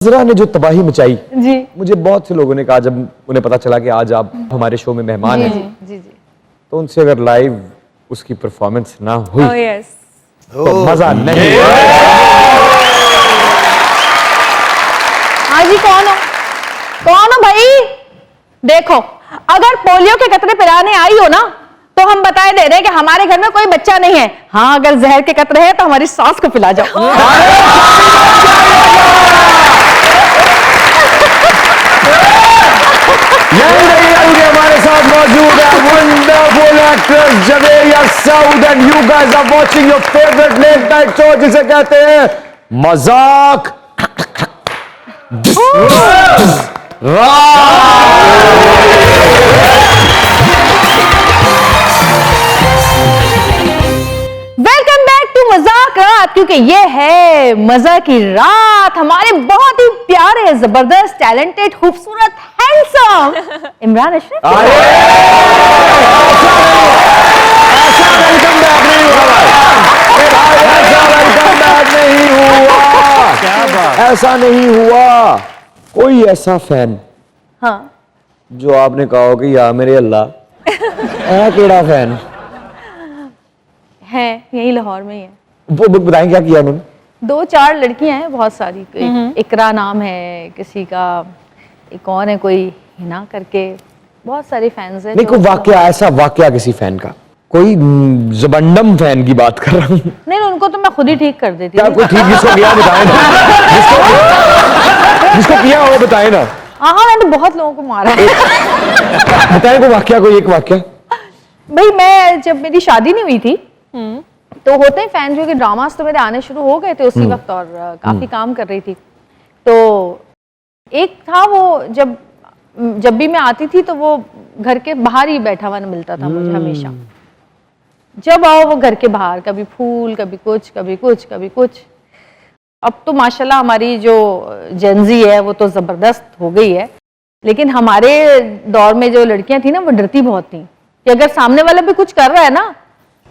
नज़रा ने जो तबाही मचाई जी, मुझे बहुत से लोगों ने कहा जब उन्हें पता चला कि आज आप हमारे शो में मेहमान हैं जी जी। तो उनसे अगर लाइव उसकी परफॉर्मेंस ना हुई ओह यस। तो मजा नहीं। हाँ जी, कौन हो भाई? देखो, अगर पोलियो के कतरे पिलाने आई हो ना तो हम बताए दे रहे हैं कि हमारे घर में कोई बच्चा नहीं है। हाँ, अगर जहर के कतरे हैं तो हमारी सास को पिला जाओ। हमारे साथ मौजूद है wonderful actress Javeria Saud and you guys are watching your favourite late night show जिसे कहते हैं मजाक वेलकम बैक टू मजाक रात, क्योंकि ये है मजा की रात। हमारे बहुत ही प्यारे, जबरदस्त, टैलेंटेड, खूबसूरत, हैंडसम इमरान अशरफ। ऐसा वेलकम बैक नहीं हुआ, ऐसा वेलकम बैक नहीं हुआ, क्या बात, ऐसा नहीं हुआ। कोई ऐसा फैन हाँ, जो आपने कहा हो कि या मेरे अल्लाह ऐ केड़ा फैन है यही लाहौर में ही है। वो बताएं क्या किया उन्होंने? 2-4 लड़कियां हैं, बहुत सारी। इकरा नाम है किसी का, एक और है कोई हिना करके, बहुत सारे फैंस हैं। नहीं, कोई वाकया, ऐसा वाकया किसी फैन का, कोई जबंडम फैन की बात कर रहा हूँ। नहीं, उनको तो मैं खुद ही ठीक कर देती क्या हूँ। कोई ठीक जिसको किया बताए ना, जिसको किया हो बताए ना। हाँ, मैंने तो बहुत लोगों को मारा है। बताए कोई वाकया, कोई एक वाकया। भाई, मैं जब मेरी शादी नहीं हुई थी तो होते हैं फैन जो कि ड्रामास तो मेरे आने शुरू हो गए थे उसी वक्त, और काफी काम कर रही थी। तो एक था वो, जब भी मैं आती थी तो वो घर के बाहर ही बैठा हुआ मिलता था मुझे हमेशा। जब आओ वो घर के बाहर, कभी फूल, कभी कुछ, कभी कुछ, कभी कुछ। अब तो माशाल्लाह हमारी जो जेंजी है वो तो जबरदस्त हो गई है, लेकिन हमारे दौर में जो लड़कियां थी ना वो डरती बहुत थी कि अगर सामने वाला भी कुछ कर रहा है ना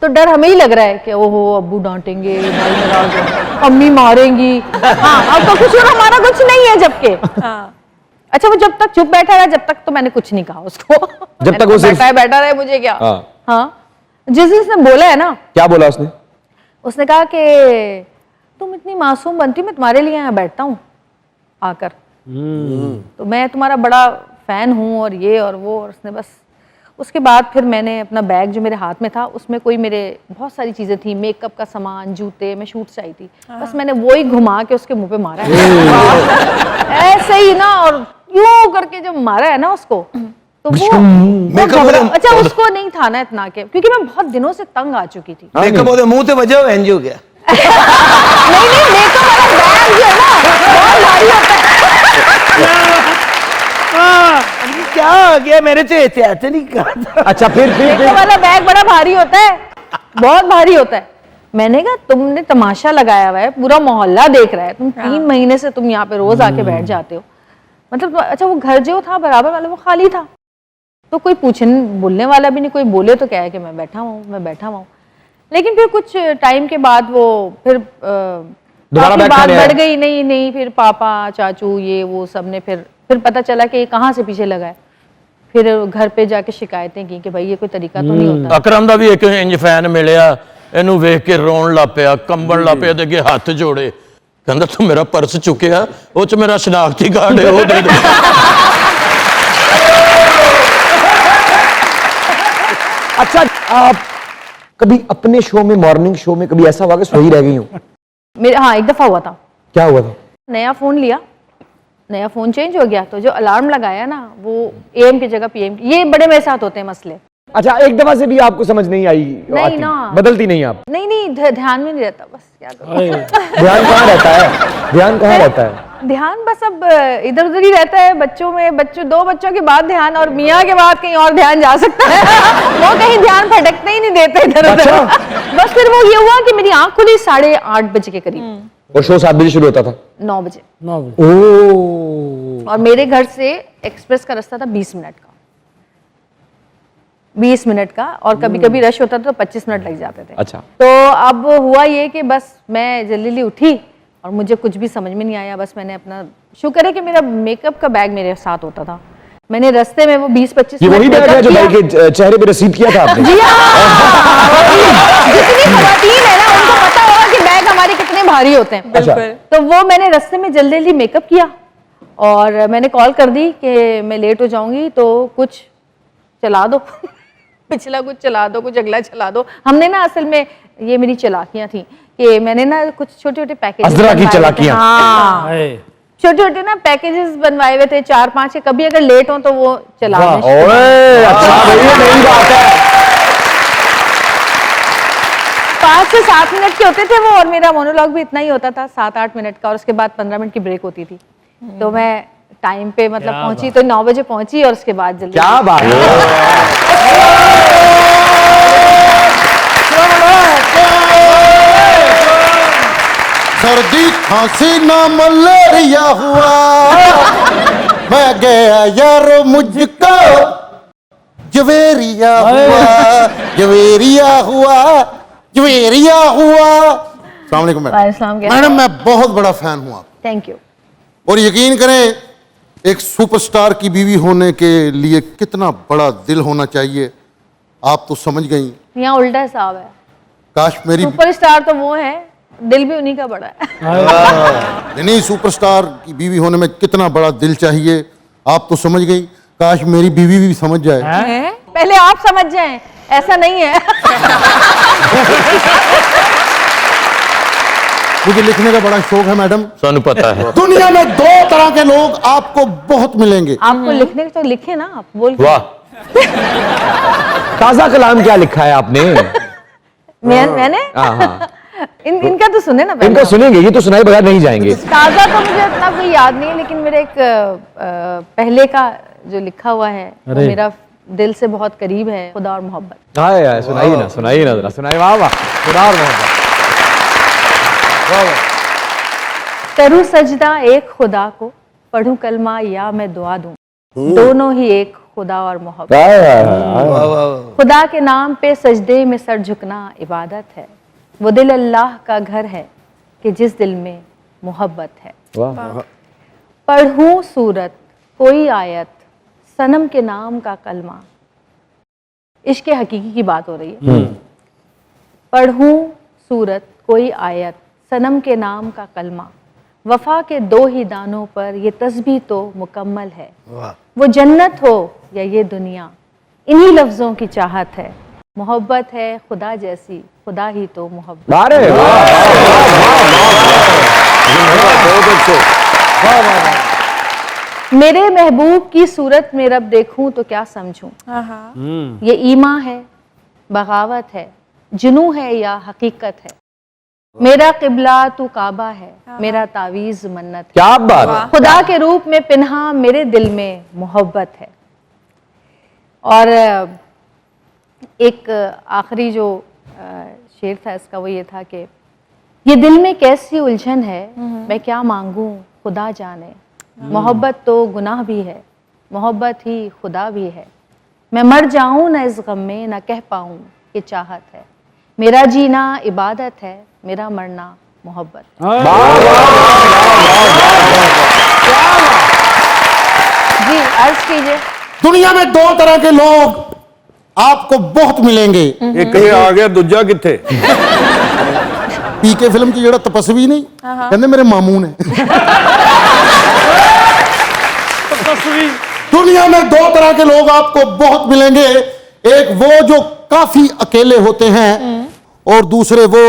तो डर हमें ही लग रहा है कि ओहो अब्बू डांटेंगे, भाई नाराज हो, अम्मी मारेंगी। हाँ, अब तो कुछ और हमारा कुछ नहीं है जबकि। अच्छा, वो जब तक चुप बैठा रहा, जब तक तो मैंने कुछ नहीं कहा उसको। जब तक वो बैठा रहे, मुझे क्या। हाँ। हाँ, जिस दिन उसने बोला है ना, क्या बोला उसने? उसने कहा कि तुम इतनी मासूम बनती, मैं तुम्हारे लिए यहाँ बैठता हूँ आकर, तो मैं तुम्हारा बड़ा फैन हूँ और ये और वो। और उसने बस उसके बाद फिर मैंने अपना बैग जो मेरे हाथ में था उसमें कोई मेरे बहुत सारी चीजें थी, मेकअप का सामान, जूते, मैं शूट से आई थी, बस मैंने वो ही घुमा के उसके मुंह पे मारा है। ऐसे ही ना, और यूं करके जब मारा है ना उसको तो वो अच्छा, उसको नहीं था ना इतना के, क्योंकि मैं बहुत दिनों से तंग आ चुकी थी। मेकअप ओदे मुंह ते वजह हो एनजीओ क्या? नहीं, मेकअप वाला बैग जो है ना बहुत भारी होता है। क्या हो गया? मेरे से एहतियात नहीं कहा। अच्छा, फिर मेकअप वाला बैग बड़ा भारी होता है, बहुत भारी होता है। मैंने कहा तुमने तमाशा लगाया हुआ है, पूरा मोहल्ला देख रहा है, तुम 3 महीने से तुम यहाँ पे रोज आके बैठ जाते हो, मतलब। अच्छा, वो घर जो था बराबर वाला वो खाली था, तो कोई पूछने बोलने वाला भी नहीं, कोई बोले तो क्या है कि मैं बैठा हूँ। लेकिन फिर कुछ टाइम के बाद वो फिर बात बढ़ गई। नहीं, फिर पापा, चाचू, ये वो सब ने फिर पता चला कि ये कहाँ से पीछे लगा है। फिर घर पे जाके शिकायतें की कि भाई ये कोई तरीका तो नहीं होता। अकरम दा भी एक इंज फैन मिलिया, इनू वेख के रोन लग पिया, कंबन लग पिया, अगे हाथ जोड़े, कहंदा तू मेरा पर्स चुकिया, वो च मेरा शनाख्ती कार्ड है, वो दे दे। अच्छा, आप कभी अपने शो में, मॉर्निंग शो में कभी ऐसा हुआ कि सोई रह गई हो? हाँ, एक दफा हुआ था। क्या हुआ था? नया फोन लिया, नया फोन चेंज हो गया, तो जो अलार्म लगाया ना वो AM की जगह PM की। ये बड़े मेरे साथ होते हैं मसले। अच्छा, एक दफा से भी आपको समझ नहीं आई? नहीं ना, बदलती नहीं आप? नहीं, ध्यान में नहीं रहता, बस क्या करूं। ध्यान कहाँ रहता है? ध्यान कहाँ रहता है? ध्यान बस अब इधर उधर ही रहता है, बच्चों में, 2 बच्चों के बाद ध्यान, और मियाँ के बाद कहीं और ध्यान जा सकता है। वो कहीं ध्यान भटकने ही नहीं देते इधर उधर। बस फिर वो ये हुआ कि मेरी आंख खुली 8:30 बजे के करीब, और शो 7 बजे शुरू होता था? 9 बजे। ओह। और मेरे घर से एक्सप्रेस का रास्ता था 20 मिनट का, 20 मिनट का, और कभी कभी रश होता था तो 25 मिनट लग जाते थे। अच्छा। तो अब हुआ ये कि बस मैं जल्दी उठी, और मुझे कुछ भी समझ में नहीं आया। बस मैंने अपना, शुक्र है कि मेरा मेकअप का बैग मेरे साथ होता था। मैंने रास्ते में वो 20-25 ये वही बैग है जो भाई के चेहरे पे रिसीव किया था आपने? जी हाँ, जितनी खवातीन है ना उनको पता होगा कि बैग हमारे कितने भारी होते हैं। अच्छा। तो वो मैंने रास्ते में जल्दी जल्दी मेकअप किया और मैंने कॉल कर दी कि मैं लेट हो जाऊंगी तो कुछ चला दो पिछला कुछ चला दो, कुछ अगला चला दो। हमने ना असल में ये मेरी चालाकियां थी कि मैंने ना कुछ छोटे छोटे पैकेज, अज़रा की चालाकियां। हाँ, छोटे छोटे ना पैकेजेस बनवाए हुए थे 4-5 के, कभी अगर लेट हो तो वो चला दें। ओए अच्छा भाई, ये नई बात है। 5 से 7 मिनट के होते थे वो, और मेरा मोनोलॉग भी इतना ही होता था 7-8 मिनट का, और उसके बाद 15 मिनट की ब्रेक होती थी। तो मैं टाइम पे मतलब पहुंची तो 9 बजे पहुंची, और उसके बाद जल्दी। क्या बात है। सर्दी खांसी ना मलेरिया हुआ, मैं गया यार मुझको जवेरिया हुआ, जवेरिया हुआ, जवेरिया हुआ। अस्सलाम वालेकुम वालेकुम। मैडम, मैं बहुत बड़ा फैन हूँ आप, थैंक यू। और यकीन करें एक सुपरस्टार की बीवी होने के लिए कितना बड़ा दिल होना चाहिए, आप तो समझ गई। यहाँ उल्टा हिसाब है, काश मेरी सुपरस्टार तो वो है, दिल भी उन्हीं का बड़ा है। नहीं, सुपरस्टार की बीवी होने में कितना बड़ा दिल चाहिए, आप तो समझ गई। काश मेरी बीवी भी समझ जाए। हैं? पहले आप समझ जाएं, ऐसा नहीं है। मुझे लिखने का बड़ा शौक है मैडम, सानू पता है। दुनिया में 2 तरह के लोग आपको बहुत मिलेंगे। आपको लिखने का तो लिखे ना, आप बोल के। वाह, ताजा कलाम क्या लिखा है आपने? मैंने हाँ। इनका तो सुने ना पहले। इनको सुनेंगे, ये तो सुनाए बगैर नहीं जाएंगे। ताजा तो मुझे इतना कोई याद नहीं है, लेकिन मेरा एक पहले का जो लिखा हुआ है वो मेरा दिल से बहुत करीब है, खुदा और मोहब्बत। हाय हाय, सुनाइए ना, सुनाइए ना जरा, सुनाइए। वाह वाह, खुदा और मोहब्बत। करूँ सजदा एक खुदा को, पढ़ूं कलमा या मैं दुआ दूं, दोनों ही एक खुदा और मोहब्बत। हाय हाय हाय। खुदा के नाम पे सजदे में सर झुकना इबादत है, वो दिल अल्लाह का घर है कि जिस दिल में मोहब्बत है। वाह। पढ़ूं सूरत कोई आयत, सनम के नाम का कलमा। इश्क हकीकी की बात हो रही है। पढ़ूं सूरत कोई आयत, सनम के नाम का कलमा, वफा के 2 ही दानों पर ये तस्बीह तो मुकम्मल है। वो जन्नत हो या ये दुनिया, इन्हीं लफ्ज़ों की चाहत है। मोहब्बत है खुदा जैसी, खुदा ही तो मोहब्बत। अरे मेरे महबूब की सूरत में रब देखूं तो क्या समझूं, ये ईमा है, बगावत है, जुनू है या हकीकत है। मेरा किबला तू काबा है, मेरा तावीज़ मन्नत है। क्या बात। खुदा के रूप में पिन्हा मेरे दिल में मोहब्बत है। और एक आखिरी जो शेर था इसका वो ये था कि ये दिल में कैसी उलझन है, मैं क्या मांगूं खुदा जाने। मोहब्बत तो गुनाह भी है, मोहब्बत ही खुदा भी है। मैं मर जाऊं ना इस गम में, ना कह पाऊं कि चाहत है। मेरा जीना इबादत है, मेरा मरना मोहब्बत। जी अर्ज कीजिए। दुनिया में 2 तरह के लोग आपको बहुत मिलेंगे। एक कहीं आ गया, दूजा किथे? पीके फिल्म की जड़ा तपस्वी नहीं कहते मेरे मामू ने। दुनिया में 2 तरह के लोग आपको बहुत मिलेंगे, एक वो जो काफी अकेले होते हैं और दूसरे वो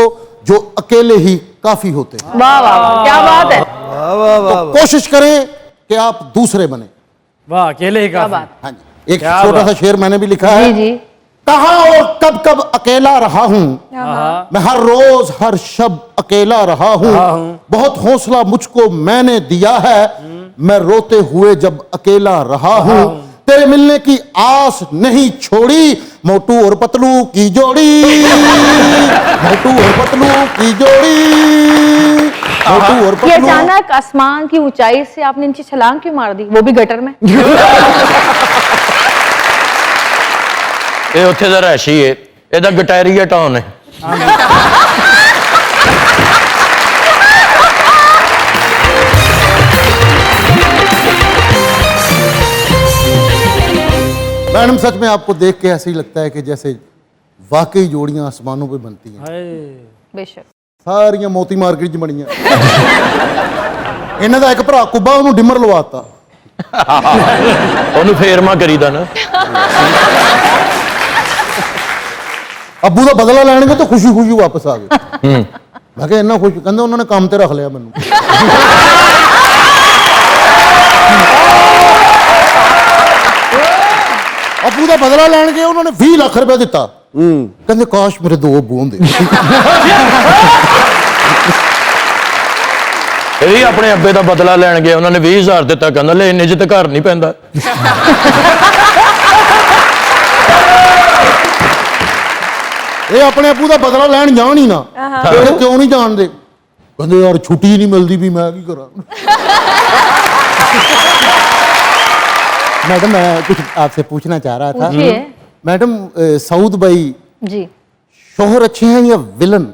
जो अकेले ही काफी होते हैं। वाह वाह वाह, क्या बात है। तो कोशिश करें कि आप दूसरे बने। वाह, अकेले ही क्या काफी। बात। हाँ जी, एक छोटा सा शेर मैंने भी लिखा है। जी जी। कहाँ और कब कब अकेला रहा हूं, मैं हर रोज हर शब अकेला रहा हूं। बहुत हौसला मुझको मैंने दिया है, मैं रोते हुए जब अकेला रहा हूं। तेरे मिलने की आस नहीं छोड़ी, मोटू और पतलू की जोड़ी। मोटू और पतलू की जोड़ी। मोटू और ये पतलू। अचानक आसमान की ऊंचाई से आपने नीचे छलांग क्यों मार दी, वो भी गटर में? ਇਹ ਉੱਥੇ ਦਾ ਰਹਿਸ਼ੀ ਏ, ਇਹਦਾ ਗਟੈਰੀਆ ਟਾਊਨ ਹੈ। मैडम सच में आपको देख के ऐसे ही लगता है कि जैसे वाकई जोड़ियां आसमानों पे बनती हैं। बेशक ਸਾਰੀਆਂ ਮੋਤੀ ਮਾਰਕੀਟ 'ਚ ਬਣੀਆਂ। ਇਹਨਾਂ ਦਾ ਇੱਕ ਭਰਾ ਕੁੱਬਾ, ਉਹਨੂੰ ਡਿਮਰ ਲਵਾਤਾ। ਉਹਨੂੰ ਫੇਰਮਾ ਕਰੀਦਾ ਨਾ। ਅੱਬੂ ਦਾ ਬਦਲਾ ਲੈਣਗੇ ਤਾਂ ਖੁਸ਼ੀ ਖੁਸ਼ੀ ਵਾਪਸ ਆ ਗਏ। ਮੈਂ ਕਿਹਾ ਇੰਨਾ ਖੁਸ਼, ਕਹਿੰਦੇ ਉਹਨਾਂ ਨੇ ਕੰਮ ਤੇ ਰੱਖ ਲਿਆ ਮੈਨੂੰ। ਅੱਬੂ ਦਾ ਬਦਲਾ ਲੈਣ ਗਏ, ਉਹਨਾਂ ਨੇ 20 ਲੱਖ ਰੁਪਏ ਦਿੱਤਾ। ਕਹਿੰਦੇ ਕਾਸ਼ ਮੇਰੇ 2 ਅੱਬੂ ਹੁੰਦੇ। ਇਹ ਵੀ ਆਪਣੇ ਅੱਬੇ ਦਾ ਬਦਲਾ ਲੈਣ ਗਏ, ਉਹਨਾਂ ਨੇ 20,000 ਦਿੱਤਾ, ਕਹਿੰਦਾ ਲੈ ਇੰਨੇ 'ਚ ਤਾਂ ਘਰ ਨਹੀਂ ਪੈਂਦਾ। ਇਹ ਆਪਣੇ ਅੱਬੂ ਦਾ ਬਦਲਾ ਲੈਣ ਜਾਣ ਹੀ ਨਾ, ਇਹ ਕਿਉਂ ਨਹੀਂ ਜਾਣਦੇ? ਕਹਿੰਦੇ ਯਾਰ ਛੁੱਟੀ ਨਹੀਂ ਮਿਲਦੀ ਵੀ, ਮੈਂ ਕੀ ਕਰਾਂ। मैडम मैं कुछ आपसे पूछना चाह रहा था। पूछिए। मैडम सऊद भाई जी शोहर अच्छे हैं या विलन?